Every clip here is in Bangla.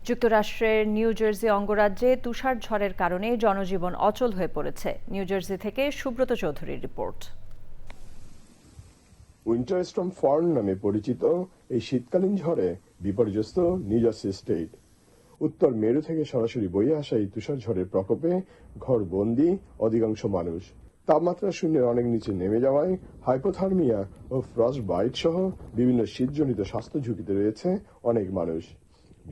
যুক্তরাষ্ট্রের নিউ জার্সি অঙ্গরাজ্যে তুষার ঝড়ের কারণে জনজীবন অচল হয়ে পড়েছে। নিউ জার্সি থেকে সুব্রত চৌধুরীর রিপোর্ট। উইন্টার স্টর্ম ফার্ন নামে পরিচিত এই শীতকালীন ঝড়ে বিপর্যস্ত নিউ জার্সি স্টেট। উত্তর মেরু থেকে সরাসরি বয়ে আসা এই তুষার ঝড়ের প্রকোপে ঘর বন্দি অধিকাংশ মানুষ। তাপমাত্রা শূন্যের অনেক নিচে নেমে যাওয়ায় হাইপোথার্মিয়া ও ফ্রস্ট বাইট সহ বিভিন্ন শীতজনিত স্বাস্থ্য ঝুঁকিতে রয়েছে অনেক মানুষ।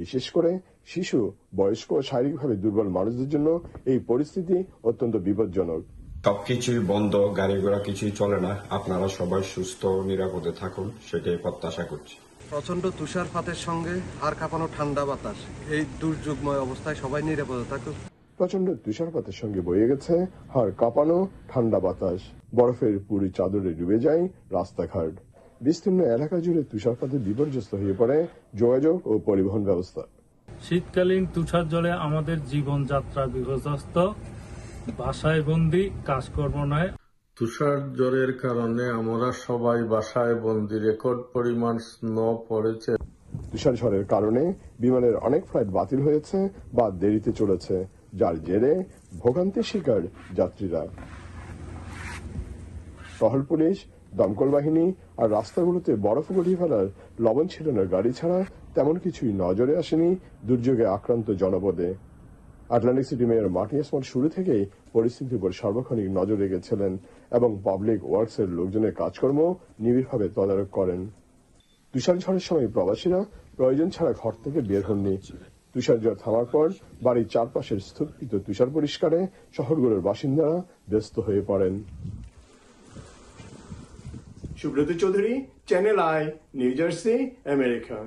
বিশেষ করে শিশু, বয়স্ক ও শারীরিকভাবে দুর্বল মানুষদের জন্য এই পরিস্থিতি অত্যন্ত বিপজ্জনক। সবকিছুই বন্ধ, গাড়ি ঘোড়া কিছুই চলে না। আপনারা সবাই সুস্থ ও নিরাপদে থাকুন, সেটাই প্রত্যাশা করছি। প্রচন্ড তুষারপাতের সঙ্গে আর কাঁপানো ঠান্ডা বাতাস, এই দুর্যোগময় অবস্থায় সবাই নিরাপদে থাকুক। প্রচন্ড তুষারপাতের সঙ্গে বয়ে গেছে হাড় কাঁপানো ঠান্ডা বাতাস। বরফের পুরী চাদরে ডুবে যায় রাস্তাঘাট। বিস্তীর্ণ এলাকা জুড়ে তুষারপাতে বিপর্যস্ত হয়ে পড়ে যোগাযোগ ও পরিবহন ব্যবস্থা। শীতকালীন তুষার জলে আমাদের জীবনযাত্রা বিপর্যস্ত, বাসায় বন্দি, কাজকর্ম নয়। তুষার ঝড়ের কারণে আমরা সবাই বাসায় বন্দি। রেকর্ড পরিমাণ স্নো পড়েছে। তুষার ঝড়ের কারণে বিমানের অনেক ফ্লাইট বাতিল হয়েছে বা দেরিতে চলেছে, যার জেরে ভোগান্তির শিকার যাত্রীরা। টহল পুলিশ, দমকল বাহিনী আর রাস্তাগুলোতে বরফ গড়িয়ে ফেলার লবণ ছিটানোর গাড়ি ছাড়া তেমন কিছুই নজরে আসেনি দুর্যোগে আক্রান্ত জনপদে। Atlantic city mayor Martin smart শুরু থেকেই পরিস্থিতির উপর সার্বক্ষণিক নজর রেখেছিলেন এবং পাবলিক ওয়ার্কসের লোকজনের কাজকর্ম নিবিড়ভাবে তদারক করেন। তুষার ঝড়ের সময় প্রবাসীরা প্রয়োজন ছাড়া ঘর থেকে বের হননি। তুষার ঝড় থামার পর বাড়ির চারপাশের স্তূপিত তুষার পরিষ্কারে শহরগুলোর বাসিন্দারা ব্যস্ত হয়ে পড়েন। Subrata Chowdhury, channel I, new jersey, America.